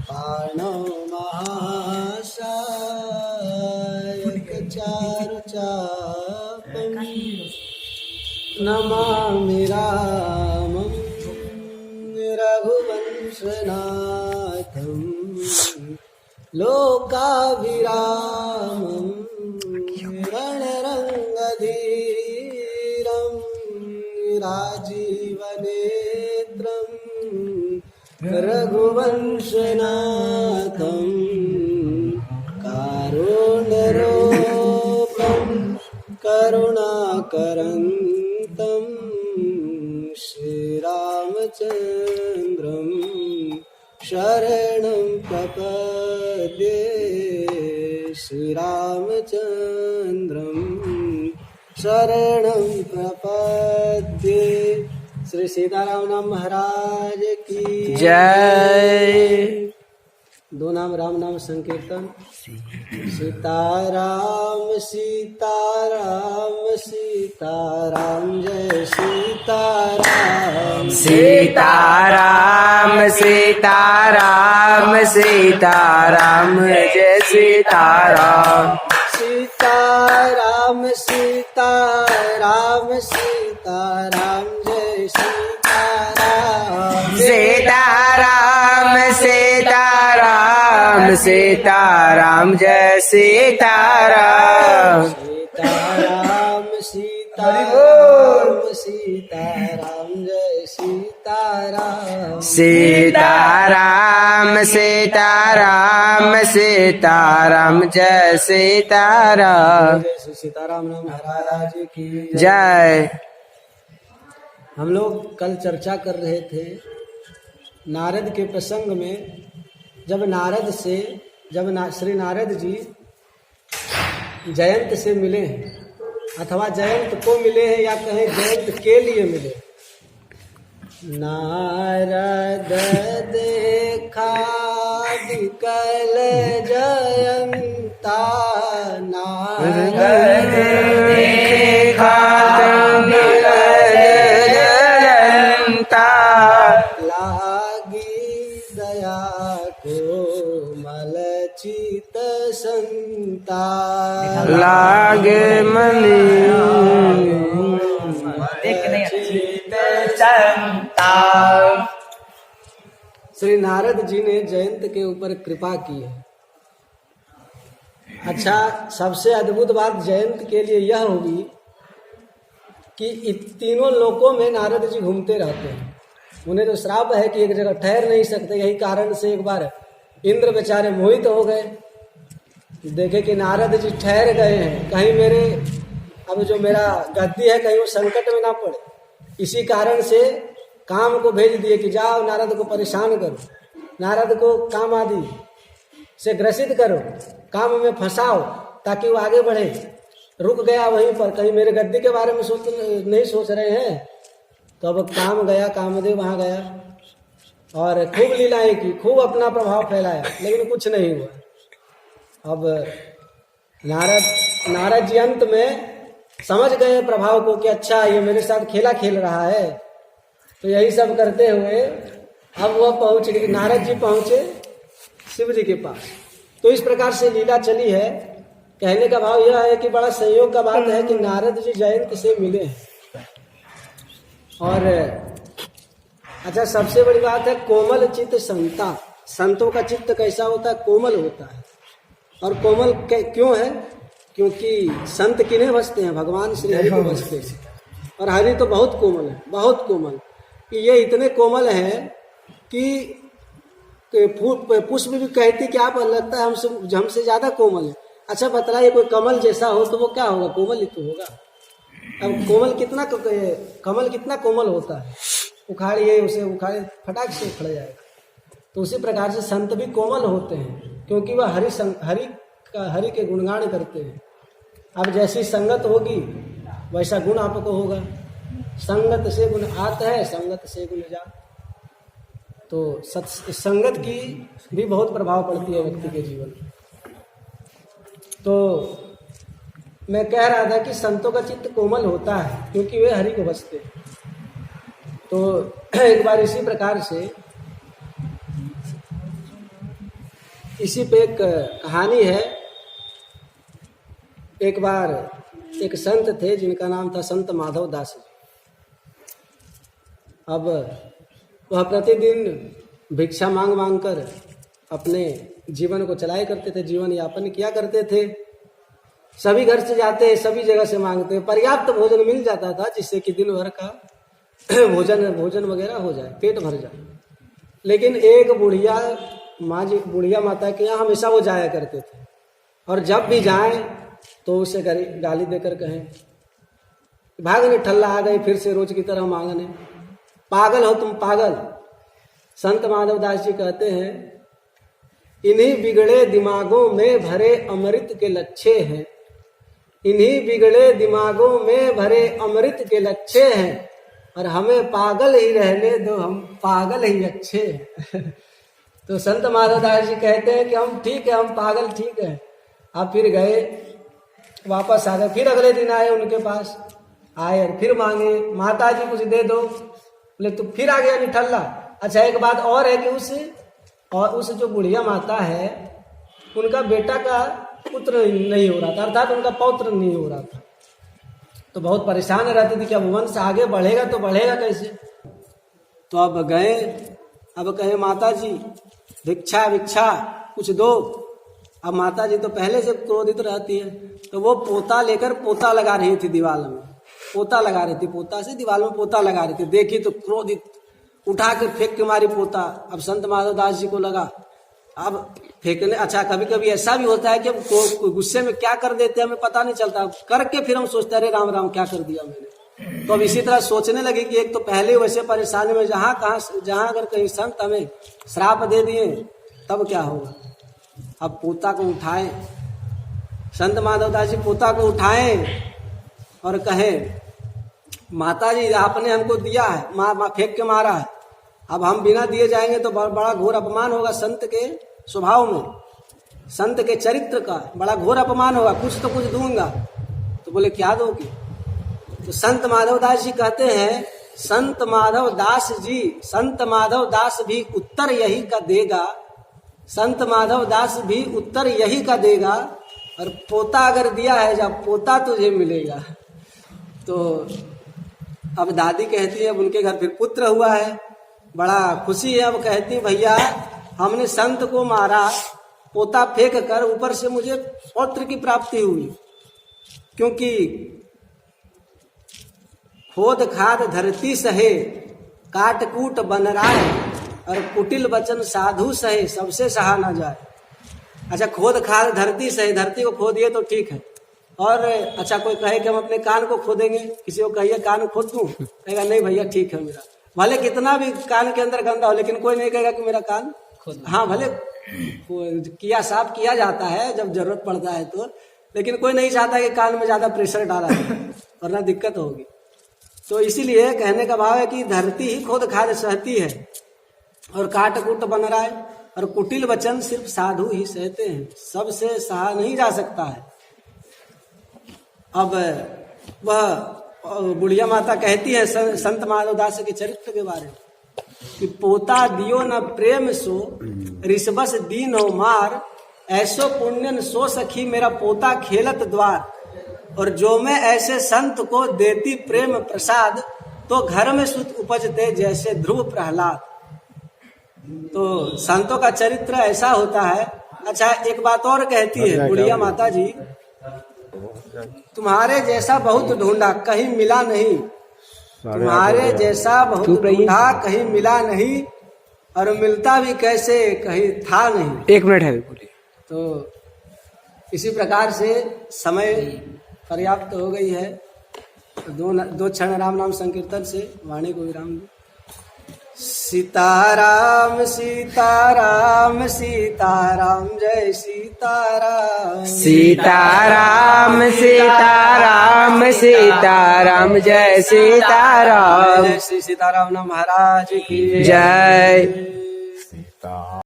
पाणौ महाशायकचारुचापं नमामि रामं रघुवंशनाथं लोकाभिरामं रणरङ्गधीरं राजीवनेत्रं रघुवंशनाथं कारुण्यरूपं करुणाकरन्तं श्रीरामचन्द्रं शरणं प्रपद्ये श्रीरामचन्द्रं शरणं प्रपद्ये। श्री सीताराम महाराज की जय। दो नाम राम नाम संकीर्तन। सीताराम सीताराम सीताराम जय सीताराम सीताराम सीताराम सीताराम जय सीताराम सीताराम सीताराम सीताराम जय सीताराम सीताराम सीताराम सीताराम जय सीताराम सीताराम सीताराम सीताराम जय सीताराम सीताराम सीताराम सीताराम जय सीताराम। जय श्री सीताराम महाराज की जय। हम लोग कल चर्चा कर रहे थे नारद के प्रसंग में। जब श्री नारद जी जयंत से मिले हैं, अथवा जयंत को मिले हैं, या कहें जयंत के लिए मिले। नारद देखा विकल जयंता, नारद देखा लागी दया को मलचित संता, लागे मनी श्री नारद जी ने जयंत के ऊपर कृपा की है। अच्छा, सबसे अद्भुत बात जयंत के लिए यह होगी कि तीनों लोकों में नारद जी घूमते रहते हैं। उन्हें तो श्राप है कि एक जगह ठहर नहीं सकते। यही कारण से एक बार इंद्र बेचारे मोहित हो गए, देखे कि नारद जी ठहर गए हैं, कहीं मेरे अब जो मेरा गद्दी है कहीं वो संकट में ना पड़े। इसी कारण से काम को भेज दिए कि जाओ नारद को परेशान करो, नारद को काम आदि से ग्रसित करो, काम में फंसाओ ताकि वो आगे बढ़े। रुक गया वहीं पर, कहीं मेरे गद्दी के बारे में नहीं सोच रहे हैं। तो अब काम गया, कामदेव वहाँ गया और खूब लीलाएं की, खूब अपना प्रभाव फैलाया, लेकिन कुछ नहीं हुआ। अब नारद जी अंत में समझ गए प्रभाव को कि अच्छा ये मेरे साथ खेला खेल रहा है। तो यही सब करते हुए अब वह पहुंच गए, नारद जी पहुंचे शिव जी के पास। तो इस प्रकार से लीला चली है। कहने का भाव यह है कि बड़ा संयोग का बात है कि नारद जी जयंत से मिले हैं। और अच्छा, सबसे बड़ी बात है कोमल चित्त संता। संतों का चित्त कैसा होता है? कोमल होता है। और कोमल क्यों है? क्योंकि संत किन्हें बसते हैं? भगवान श्री हरि को बसते हैं। और हरि तो बहुत कोमल है, बहुत कोमल। कि ये इतने कोमल हैं कि पुष्प भी कहती कि आप लगता है हमसे ज्यादा कोमल है। अच्छा बतलाइए, कोई कमल जैसा हो तो वो क्या होगा? कोमल ही तो होगा। अब कमल कितना कोमल होता है, उखाड़िए उसे, उखाड़े फटाक से उखड़ जाएगा। तो उसी प्रकार से संत भी कोमल होते हैं, क्योंकि वह हरि के गुणगान करते हैं। अब जैसी संगत होगी वैसा गुण आपको होगा। संगत से गुण आत है, संगत से गुण जात। तो संगत की भी बहुत प्रभाव पड़ती है व्यक्ति के जीवन में। तो मैं कह रहा था कि संतों का चित्त कोमल होता है क्योंकि वे हरि को बसते हैं। तो एक बार इसी प्रकार से इसी पे एक कहानी है। एक बार एक संत थे जिनका नाम था संत माधव दास जी। अब वह प्रतिदिन भिक्षा मांग मांग कर अपने जीवन को चलाया करते थे, जीवन यापन किया करते थे। सभी घर से जाते, सभी जगह से मांगते, पर्याप्त भोजन मिल जाता था जिससे कि दिन भर का भोजन वगैरह हो जाए, पेट भर जाए। लेकिन एक बुढ़िया माता के यहाँ हमेशा वो जाया करते थे, और जब भी जाएं तो उसे गाली देकर कहें, भागने ठल्ला आ गई फिर से रोज की तरह मांगने, पागल हो तुम पागल। संत माधव दास जी कहते हैं, इन्हीं बिगड़े दिमागों में भरे अमृत के लच्छे हैं, इन्हीं बिगड़े दिमागों में भरे अमृत के लच्छे हैं, और हमें पागल ही रहने दो, हम पागल ही अच्छे हैं। तो संत माधव दास जी कहते हैं कि हम ठीक है, हम पागल ठीक है। आप फिर गए, वापस आ गए, फिर अगले दिन आए उनके पास, आए और फिर मांगे, माता जी कुछ दे दो। बोले तो फिर आ गया निठल्ला। अच्छा, एक बात और है कि उस जो बुढ़िया माता है, उनका बेटा का पुत्र नहीं हो रहा था, अर्थात उनका पौत्र नहीं हो रहा था। तो बहुत परेशान रहती थी कि अब वंश आगे बढ़ेगा तो बढ़ेगा कैसे। तो अब गए, अब कहे माता जी भिक्षा भिक्षा कुछ दो। अब माता जी तो पहले से क्रोधित रहती है, तो वो पोता लेकर पोता लगा रही थी दीवार में, पोता लगा रही थी, पोता से दीवार में पोता लगा रही थी। देखी तो क्रोधित, उठा के फेंक के मारी पोता। अब संत माधव दास जी को लगा अब फेंकने। अच्छा, कभी कभी ऐसा भी होता है कि हम गुस्से में क्या कर देते हैं हमें पता नहीं चलता, करके फिर हम सोचते अरे राम राम क्या कर दिया मैंने। तो अब इसी तरह सोचने लगे कि एक तो पहले वैसे परेशानी में जहाँ अगर कहीं संत हमें श्राप दे दिए तब क्या होगा। अब पोता को उठाए, संत माधव दास जी पोता को उठाए और कहे, माता जी आपने हमको दिया है, फेंक के मारा है, अब हम बिना दिए जाएंगे तो बड़ा घोर अपमान होगा संत के स्वभाव में, संत के चरित्र का बड़ा घोर अपमान होगा, कुछ तो कुछ दूंगा। तो बोले क्या दोगे। तो संत माधव दास जी कहते हैं, संत माधव दास भी उत्तर यही का देगा, संत माधव दास भी उत्तर यही का देगा, और पोता अगर दिया है जब पोता तुझे मिलेगा। तो अब दादी कहती है, अब उनके घर फिर पुत्र हुआ है, बड़ा खुशी है। अब कहती है, भैया हमने संत को मारा, पोता फेंक कर, ऊपर से मुझे पौत्र की प्राप्ति हुई, क्योंकि खोद खाद धरती सहे, काट कूट बन राय, और कुटिल वचन साधु सहे, सबसे सहा न जाए। अच्छा, खोद खाद धरती सहे, धरती को खोदिए तो ठीक है। और अच्छा, कोई कहे कि हम अपने कान को खोदेंगे, किसी को कहिए कान खोद दूं, कहेगा नहीं भैया ठीक है मेरा, भले कितना भी कान के अंदर गंदा हो, लेकिन कोई नहीं कहेगा कि मेरा कान खोद। हाँ, भले साफ किया जाता है जब जरूरत पड़ता है तो, लेकिन कोई नहीं चाहता कि कान में ज्यादा प्रेशर डाला जाए वरना दिक्कत होगी। तो इसीलिए कहने का भाव है कि धरती ही खोद खाद सहती है, और काट कूट बन रहा है, और कुटिल वचन सिर्फ साधु ही सहते हैं, सबसे सहा नहीं जा सकता है। अब वह बुढ़िया माता कहती है संत माधव दास के चरित्र के बारे में कि पोता दियो न प्रेम सो, ऋषभस दीन हो मार, ऐसो पुण्यन सो सखी मेरा पोता खेलत द्वार, और जो मैं ऐसे संत को देती प्रेम प्रसाद, तो घर में सुत उपजते जैसे ध्रुव प्रहलाद। तो संतों का चरित्र ऐसा होता है। अच्छा, एक बात और कहती है बुढ़िया माता जी, तुम्हारे जैसा बहुत ढूंढा कहीं मिला नहीं, तुम्हारे जैसा बहुत ढूंढा कहीं मिला नहीं, और मिलता भी कैसे कहीं था नहीं। 1 मिनट है बोलिए। तो इसी प्रकार से समय पर्याप्त हो गई है, दो क्षण राम नाम संकीर्तन से वाणी को विराम दो। सीताराम सीताराम सीताराम जय सीताराम, सीताराम सीताराम सीताराम जय सीताराम, जय श्री सीताराम महाराज की जय।